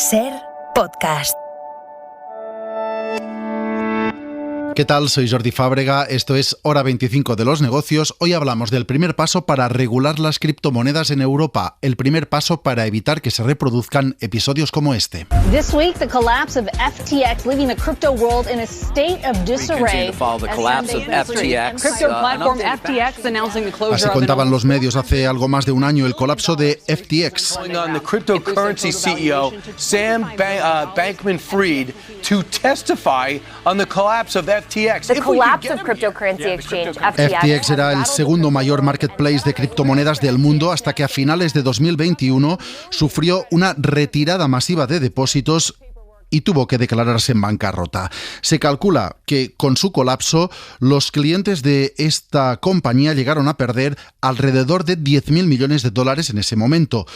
SER Podcast. ¿Qué tal? Soy Jordi Fábrega, esto es Hora 25 de los negocios. Hoy hablamos del primer paso para regular las criptomonedas en Europa, el primer paso para evitar que se reproduzcan episodios como este. This week, the collapse of FTX, leaving the crypto world in a state of disarray. Crypto platform FTX announcing the closure Así contaban los medios hace algo más de un año el colapso de FTX. The cryptocurrency CEO Sam Bankman-Fried to testify on the collapse of FTX. The collapse of cryptocurrency exchange FTX era el segundo mayor marketplace de criptomonedas del mundo hasta que a finales de 2021 sufrió una retirada masiva de depósitos y tuvo que declararse en bancarrota. Se calcula que con su colapso los clientes de esta compañía llegaron a perder alrededor de 10.000 millones de dólares en ese momento.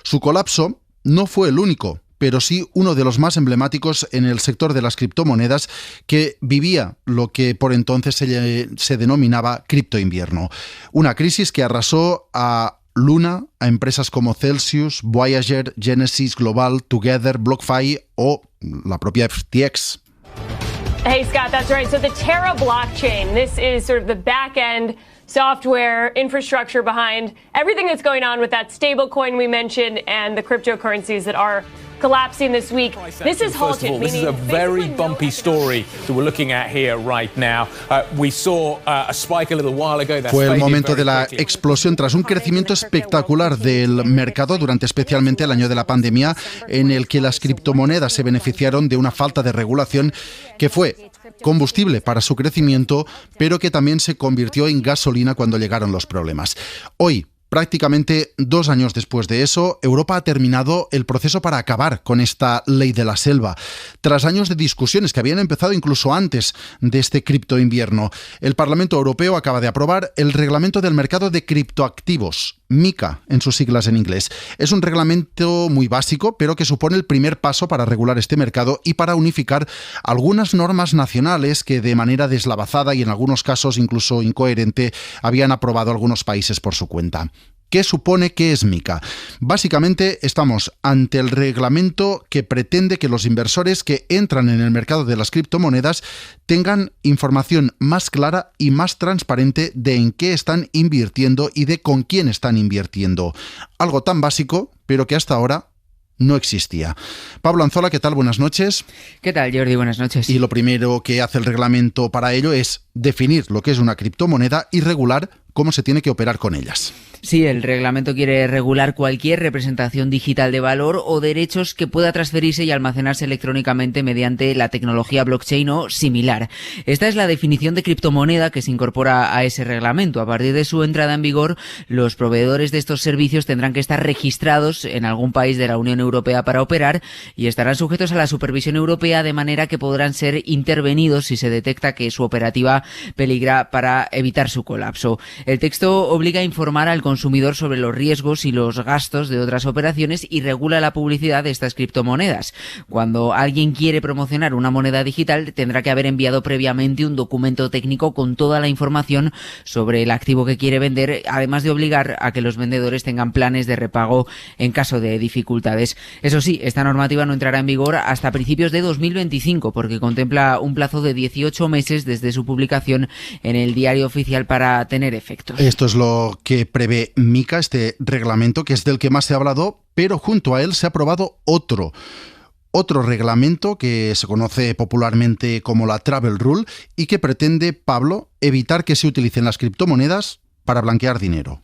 Su colapso no fue el único, pero sí uno de los más emblemáticos en el sector de las criptomonedas, que vivía lo que por entonces se denominaba criptoinvierno. Una crisis que arrasó a Luna, a empresas como Celsius, Voyager, Genesis Global, Together, BlockFi o la propia FTX. Hey, Scott, that's right. So the Terra blockchain, this is sort of the back-end software infrastructure behind everything that's going on with that stablecoin we mentioned and the cryptocurrencies that are collapsing this week. This is halted. First of all, this is a very bumpy story that we're looking at here right now. We saw a spike a little while ago. Fue el momento de la explosión tras un crecimiento espectacular del mercado durante especialmente el año de la pandemia, en el que las criptomonedas se beneficiaron de una falta de regulación que fue combustible para su crecimiento, pero que también se convirtió en gasolina cuando llegaron los problemas. Hoy, prácticamente 2 años después de eso, Europa ha terminado el proceso para acabar con esta ley de la selva. Tras años de discusiones que habían empezado incluso antes de este criptoinvierno, el Parlamento Europeo acaba de aprobar el Reglamento del Mercado de Criptoactivos, MiCA en sus siglas en inglés. Es un reglamento muy básico, pero que supone el primer paso para regular este mercado y para unificar algunas normas nacionales que de manera deslavazada y en algunos casos incluso incoherente habían aprobado algunos países por su cuenta. ¿Qué supone que es MiCA? Básicamente estamos ante el reglamento que pretende que los inversores que entran en el mercado de las criptomonedas tengan información más clara y más transparente de en qué están invirtiendo y de con quién están invirtiendo. Algo tan básico, pero que hasta ahora no existía. Pablo Anzola, ¿qué tal? Buenas noches. ¿Qué tal, Jordi? Buenas noches. Y lo primero que hace el reglamento para ello es definir lo que es una criptomoneda y regular cómo se tiene que operar con ellas. Sí, el reglamento quiere regular cualquier representación digital de valor o derechos que pueda transferirse y almacenarse electrónicamente mediante la tecnología blockchain o similar. Esta es la definición de criptomoneda que se incorpora a ese reglamento. A partir de su entrada en vigor, los proveedores de estos servicios tendrán que estar registrados en algún país de la Unión Europea para operar y estarán sujetos a la supervisión europea, de manera que podrán ser intervenidos si se detecta que su operativa peligra, para evitar su colapso. El texto obliga a informar al consumidor sobre los riesgos y los gastos de otras operaciones y regula la publicidad de estas criptomonedas. Cuando alguien quiere promocionar una moneda digital, tendrá que haber enviado previamente un documento técnico con toda la información sobre el activo que quiere vender, además de obligar a que los vendedores tengan planes de repago en caso de dificultades. Eso sí, esta normativa no entrará en vigor hasta principios de 2025, porque contempla un plazo de 18 meses desde su publicación en el Diario Oficial para tener efectos. Esto es lo que prevé MiCA, este reglamento, que es del que más se ha hablado, pero junto a él se ha aprobado otro reglamento que se conoce popularmente como la Travel Rule y que pretende, Pablo, evitar que se utilicen las criptomonedas para blanquear dinero.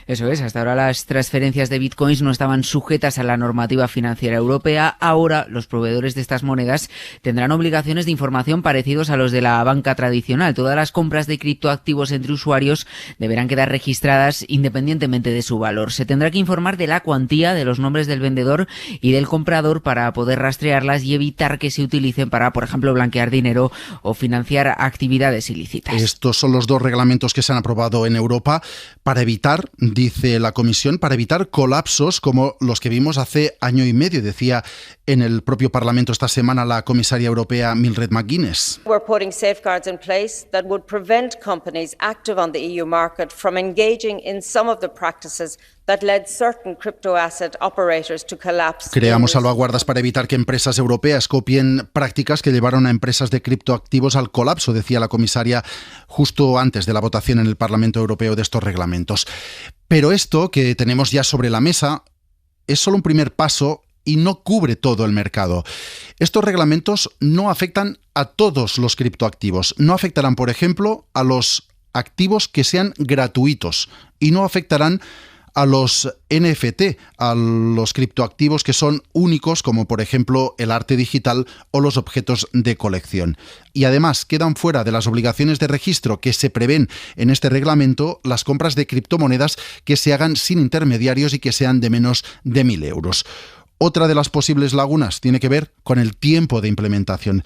Eso es, hasta ahora las transferencias de bitcoins no estaban sujetas a la normativa financiera europea. Ahora los proveedores de estas monedas tendrán obligaciones de información parecidos a los de la banca tradicional. Todas las compras de criptoactivos entre usuarios deberán quedar registradas independientemente de su valor. Se tendrá que informar de la cuantía, de los nombres del vendedor y del comprador para poder rastrearlas y evitar que se utilicen para, por ejemplo, blanquear dinero o financiar actividades ilícitas. Estos son los 2 reglamentos que se han aprobado en Europa para evitar, dice la Comisión, para evitar colapsos como los que vimos hace año y medio, decía en el propio Parlamento esta semana la comisaria europea Mildred McGuinness. We're putting safeguards in place that would prevent companies active on the EU market from engaging in some of the practices that led certain crypto asset operators to collapse. Creamos salvaguardas para evitar que empresas europeas copien prácticas que llevaron a empresas de criptoactivos al colapso, decía la comisaria justo antes de la votación en el Parlamento Europeo de estos reglamentos. Pero esto que tenemos ya sobre la mesa es solo un primer paso y no cubre todo el mercado. Estos reglamentos no afectan a todos los criptoactivos. No afectarán, por ejemplo, a los activos que sean gratuitos y no afectarán a los NFT, a los criptoactivos que son únicos, como por ejemplo el arte digital o los objetos de colección. Y además quedan fuera de las obligaciones de registro que se prevén en este reglamento las compras de criptomonedas que se hagan sin intermediarios y que sean de menos de 1.000 euros. Otra de las posibles lagunas tiene que ver con el tiempo de implementación,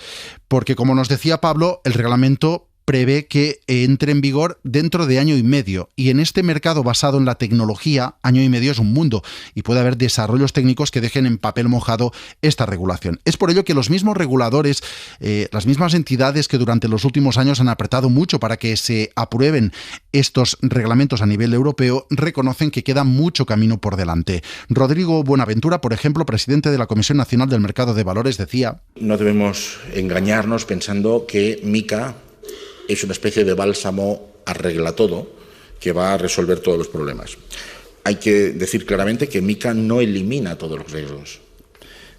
porque como nos decía Pablo, el reglamento prevé que entre en vigor dentro de año y medio. Y en este mercado basado en la tecnología, año y medio es un mundo y puede haber desarrollos técnicos que dejen en papel mojado esta regulación. Es por ello que los mismos reguladores, las mismas entidades que durante los últimos años han apretado mucho para que se aprueben estos reglamentos a nivel europeo, reconocen que queda mucho camino por delante. Rodrigo Buenaventura, por ejemplo, presidente de la Comisión Nacional del Mercado de Valores, decía: no debemos engañarnos pensando que MiCA es una especie de bálsamo arregla todo que va a resolver todos los problemas. Hay que decir claramente que MiCA no elimina todos los riesgos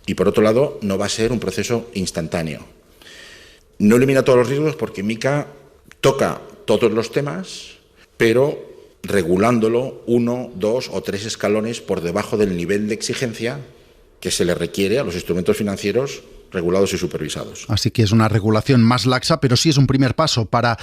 y, por otro lado, no va a ser un proceso instantáneo. No elimina todos los riesgos porque MiCA toca todos los temas, pero regulándolo 1, 2 o 3 escalones por debajo del nivel de exigencia que se le requiere a los instrumentos financieros regulados y supervisados. Así que es una regulación más laxa, pero sí es un primer paso para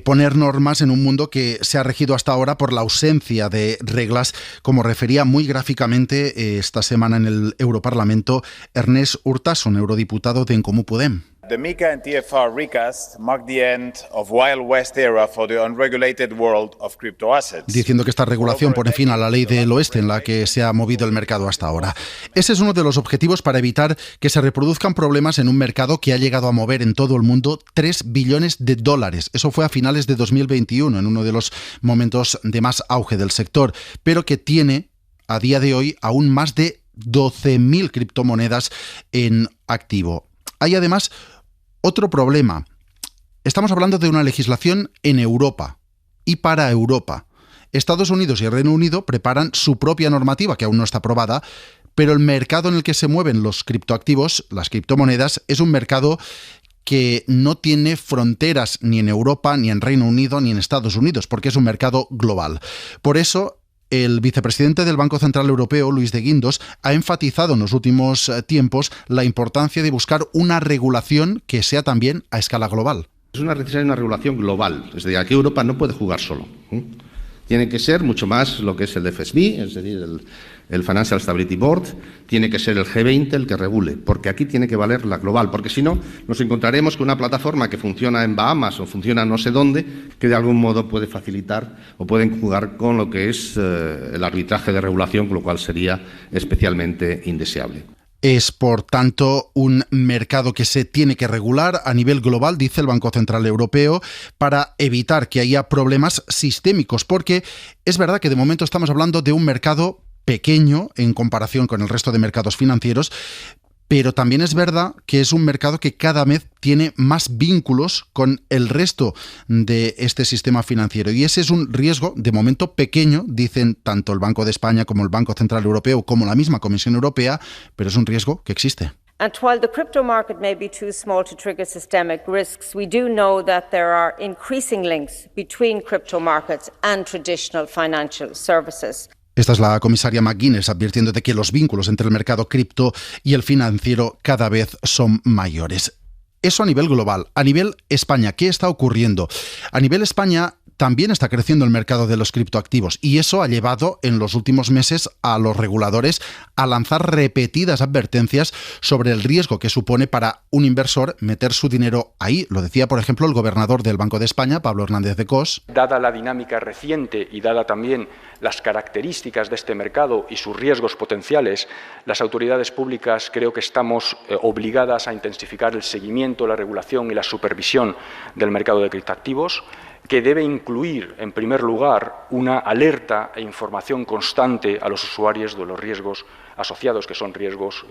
poner normas en un mundo que se ha regido hasta ahora por la ausencia de reglas, como refería muy gráficamente esta semana en el Europarlamento Ernest Urtasun, eurodiputado de En Comú Podem. The MiCA and TFR recast mark the end of Wild West era for the unregulated world of crypto assets. Diciendo que esta regulación pone fin a la ley del oeste en la que se ha movido el mercado hasta ahora. Ese es uno de los objetivos para evitar que se reproduzcan problemas en un mercado que ha llegado a mover en todo el mundo 3 billones de dólares. Eso fue a finales de 2021, en uno de los momentos de más auge del sector, pero que tiene a día de hoy aún más de 12.000 criptomonedas en activo. Hay además otro problema. Estamos hablando de una legislación en Europa y para Europa. Estados Unidos y el Reino Unido preparan su propia normativa, que aún no está aprobada, pero el mercado en el que se mueven los criptoactivos, las criptomonedas, es un mercado que no tiene fronteras ni en Europa, ni en Reino Unido, ni en Estados Unidos, porque es un mercado global. Por eso, el vicepresidente del Banco Central Europeo, Luis de Guindos, ha enfatizado en los últimos tiempos la importancia de buscar una regulación que sea también a escala global. Es necesaria una regulación global, es decir, aquí Europa no puede jugar solo. Tiene que ser mucho más lo que es el FSB, es decir, el Financial Stability Board, tiene que ser el G20 el que regule, porque aquí tiene que valer la global, porque si no nos encontraremos con una plataforma que funciona en Bahamas o funciona no sé dónde, que de algún modo puede facilitar o pueden jugar con lo que es el arbitraje de regulación, con lo cual sería especialmente indeseable. Es, por tanto, un mercado que se tiene que regular a nivel global, dice el Banco Central Europeo, para evitar que haya problemas sistémicos, porque es verdad que de momento estamos hablando de un mercado pequeño en comparación con el resto de mercados financieros, pero también es verdad que es un mercado que cada vez tiene más vínculos con el resto de este sistema financiero. Y ese es un riesgo, de momento pequeño, dicen tanto el Banco de España como el Banco Central Europeo, como la misma Comisión Europea, pero es un riesgo que existe. And while the crypto market may be too small to trigger systemic risks, we do know that there are increasing links between crypto markets and traditional financial services. Esta es la comisaria McGuinness advirtiendo de que los vínculos entre el mercado cripto y el financiero cada vez son mayores. Eso a nivel global. A nivel España, ¿qué está ocurriendo? A nivel España también está creciendo el mercado de los criptoactivos y eso ha llevado en los últimos meses a los reguladores a lanzar repetidas advertencias sobre el riesgo que supone para un inversor meter su dinero ahí. Lo decía, por ejemplo, el gobernador del Banco de España, Pablo Hernández de Cos. Dada la dinámica reciente y dada también las características de este mercado y sus riesgos potenciales, las autoridades públicas creo que estamos obligadas a intensificar el seguimiento, la regulación y la supervisión del mercado de criptoactivos. que debe incluir, en primer lugar, una alerta e información constante a los usuarios de los riesgos asociados, que son riesgos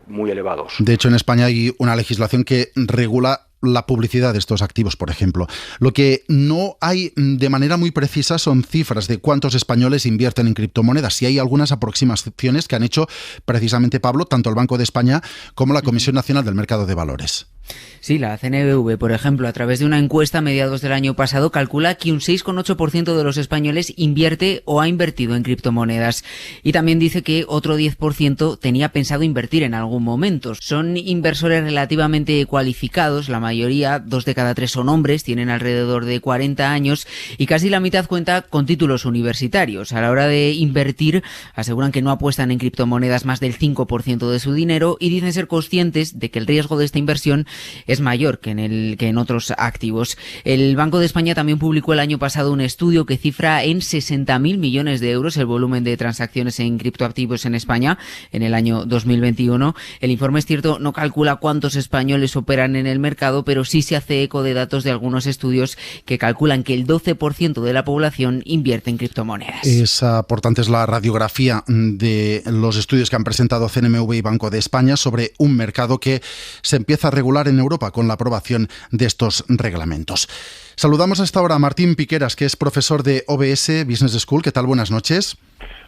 muy elevados. De hecho, en España hay una legislación que regula la publicidad de estos activos, por ejemplo. Lo que no hay de manera muy precisa son cifras de cuántos españoles invierten en criptomonedas. Sí hay algunas aproximaciones que han hecho precisamente, Pablo, tanto el Banco de España como la Comisión Nacional del Mercado de Valores. Sí, la CNMV, por ejemplo, a través de una encuesta a mediados del año pasado, calcula que un 6,8% de los españoles invierte o ha invertido en criptomonedas. Y también dice que otro 10% tenía pensado invertir en algún momento. Son inversores relativamente cualificados, la mayoría, 2 de cada 3 son hombres, tienen alrededor de 40 años y casi la mitad cuenta con títulos universitarios. A la hora de invertir, aseguran que no apuestan en criptomonedas más del 5% de su dinero y dicen ser conscientes de que el riesgo de esta inversión es mayor que en otros activos. El Banco de España también publicó el año pasado un estudio que cifra en 60.000 millones de euros el volumen de transacciones en criptoactivos en España en el año 2021. El informe, es cierto, no calcula cuántos españoles operan en el mercado, pero sí se hace eco de datos de algunos estudios que calculan que el 12% de la población invierte en criptomonedas. Esa, por tanto, es la radiografía de los estudios que han presentado CNMV y Banco de España sobre un mercado que se empieza a regular en Europa con la aprobación de estos reglamentos. Saludamos a esta hora a Martín Piqueras, que es profesor de OBS Business School. ¿Qué tal? Buenas noches.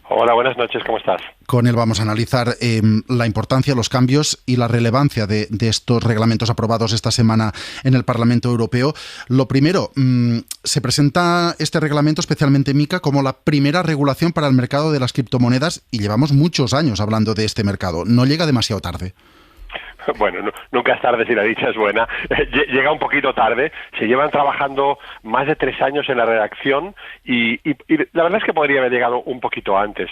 Hola, buenas noches, ¿cómo estás? Con él vamos a analizar la importancia, los cambios y la relevancia de estos reglamentos aprobados esta semana en el Parlamento Europeo. Lo primero, se presenta este reglamento, especialmente MiCA, como la primera regulación para el mercado de las criptomonedas y llevamos muchos años hablando de este mercado. ¿No llega demasiado tarde? Bueno, nunca es tarde si la dicha es buena. Llega un poquito tarde. Se llevan trabajando más de 3 años en la redacción y la verdad es que podría haber llegado un poquito antes.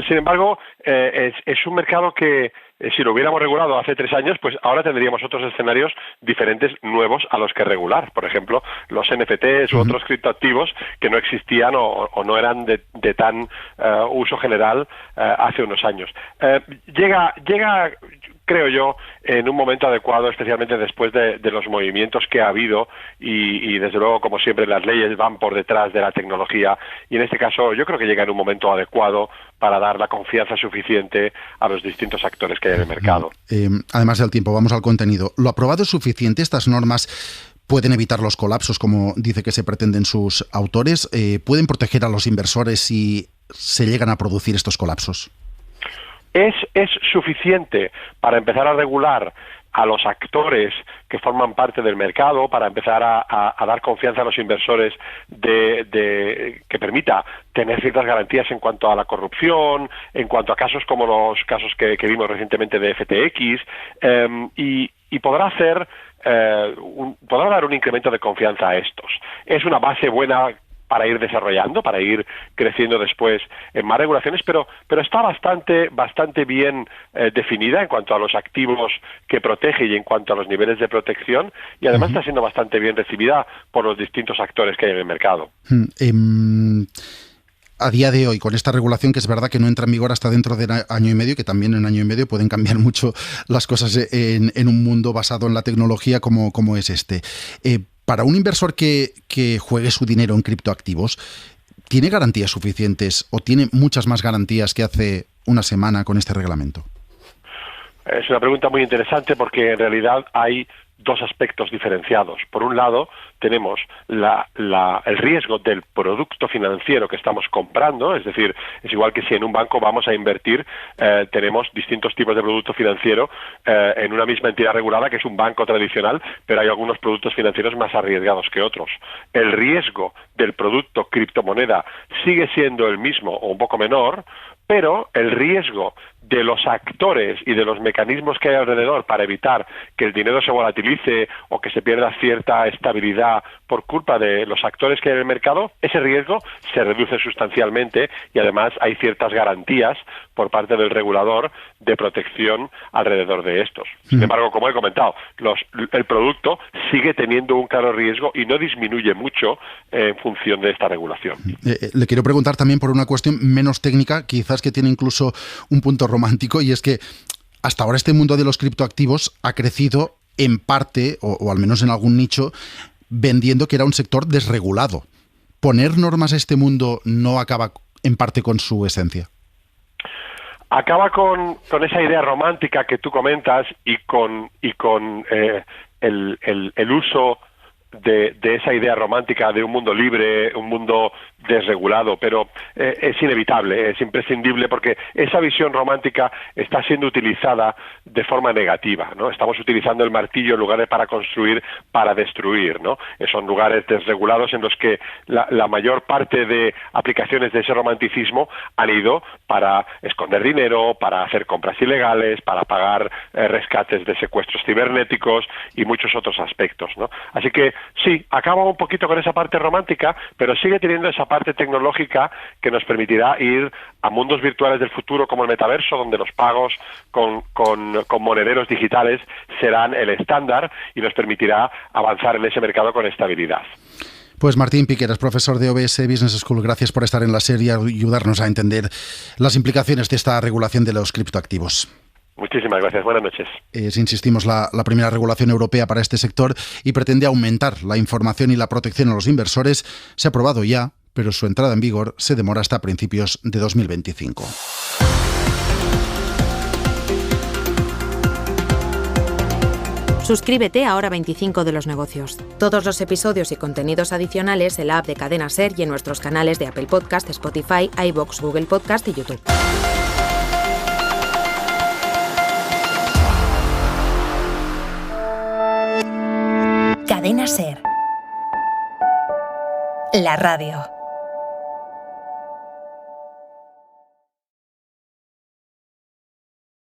Sin embargo, es un mercado que, si lo hubiéramos regulado hace 3 años, pues ahora tendríamos otros escenarios diferentes, nuevos a los que regular. Por ejemplo, los NFTs u otros criptoactivos que no existían o no eran de tan uso general hace unos años. Llega, creo yo, en un momento adecuado, especialmente después de los movimientos que ha habido y desde luego, como siempre, las leyes van por detrás de la tecnología y en este caso yo creo que llega en un momento adecuado para dar la confianza suficiente a los distintos actores que hay en el mercado. Además del tiempo, vamos al contenido. ¿Lo aprobado es suficiente? ¿Estas normas pueden evitar los colapsos, como dice que se pretenden sus autores? ¿Pueden proteger a los inversores si se llegan a producir estos colapsos? Es suficiente para empezar a regular a los actores que forman parte del mercado, para empezar a dar confianza a los inversores que permita tener ciertas garantías en cuanto a la corrupción, en cuanto a casos como los casos que vimos recientemente de FTX, y podrá dar un incremento de confianza a estos. Es una base buena para ir desarrollando, para ir creciendo después en más regulaciones, pero está bastante bien definida en cuanto a los activos que protege y en cuanto a los niveles de protección, y además está siendo bastante bien recibida por los distintos actores que hay en el mercado. A día de hoy, con esta regulación, que es verdad que no entra en vigor hasta dentro de año y medio, que también en año y medio pueden cambiar mucho las cosas en un mundo basado en la tecnología como es este. Para un inversor que juegue su dinero en criptoactivos, ¿tiene garantías suficientes o tiene muchas más garantías que hace una semana con este reglamento? Es una pregunta muy interesante porque en realidad hay 2 aspectos diferenciados. Por un lado, tenemos el riesgo del producto financiero que estamos comprando, es decir, es igual que si en un banco vamos a invertir, tenemos distintos tipos de producto financiero en una misma entidad regulada que es un banco tradicional, pero hay algunos productos financieros más arriesgados que otros. El riesgo del producto criptomoneda sigue siendo el mismo o un poco menor, pero el riesgo de los actores y de los mecanismos que hay alrededor para evitar que el dinero se volatilice o que se pierda cierta estabilidad por culpa de los actores que hay en el mercado, ese riesgo se reduce sustancialmente y además hay ciertas garantías por parte del regulador de protección alrededor de estos. Sin embargo, como he comentado, el producto sigue teniendo un claro riesgo y no disminuye mucho en función de esta regulación. Le quiero preguntar también por una cuestión menos técnica, quizás que tiene incluso un punto romántico, y es que hasta ahora este mundo de los criptoactivos ha crecido en parte, o al menos en algún nicho, vendiendo que era un sector desregulado. ¿Poner normas a este mundo no acaba en parte con su esencia? Acaba con esa idea romántica que tú comentas y con el uso de esa idea romántica de un mundo libre, un mundo desregulado, pero es inevitable, es imprescindible, porque esa visión romántica está siendo utilizada de forma negativa, ¿no? Estamos utilizando el martillo en lugar de para construir, para destruir, ¿no? Son lugares desregulados en los que la mayor parte de aplicaciones de ese romanticismo han ido para esconder dinero, para hacer compras ilegales, para pagar rescates de secuestros cibernéticos y muchos otros aspectos, ¿no? Así que sí, acaba un poquito con esa parte romántica, pero sigue teniendo esa parte tecnológica que nos permitirá ir a mundos virtuales del futuro como el metaverso, donde los pagos con monederos digitales serán el estándar y nos permitirá avanzar en ese mercado con estabilidad. Pues Martín Piqueras, profesor de OBS Business School, gracias por estar en la serie y ayudarnos a entender las implicaciones de esta regulación de los criptoactivos. Muchísimas gracias. Buenas noches. Insistimos, la primera regulación europea para este sector y pretende aumentar la información y la protección a los inversores. Se ha aprobado ya, pero su entrada en vigor se demora hasta principios de 2025. Suscríbete a Hora 25 de los negocios. Todos los episodios y contenidos adicionales en la app de Cadena SER y en nuestros canales de Apple Podcast, Spotify, iVoox, Google Podcast y YouTube. Cadena SER. La radio.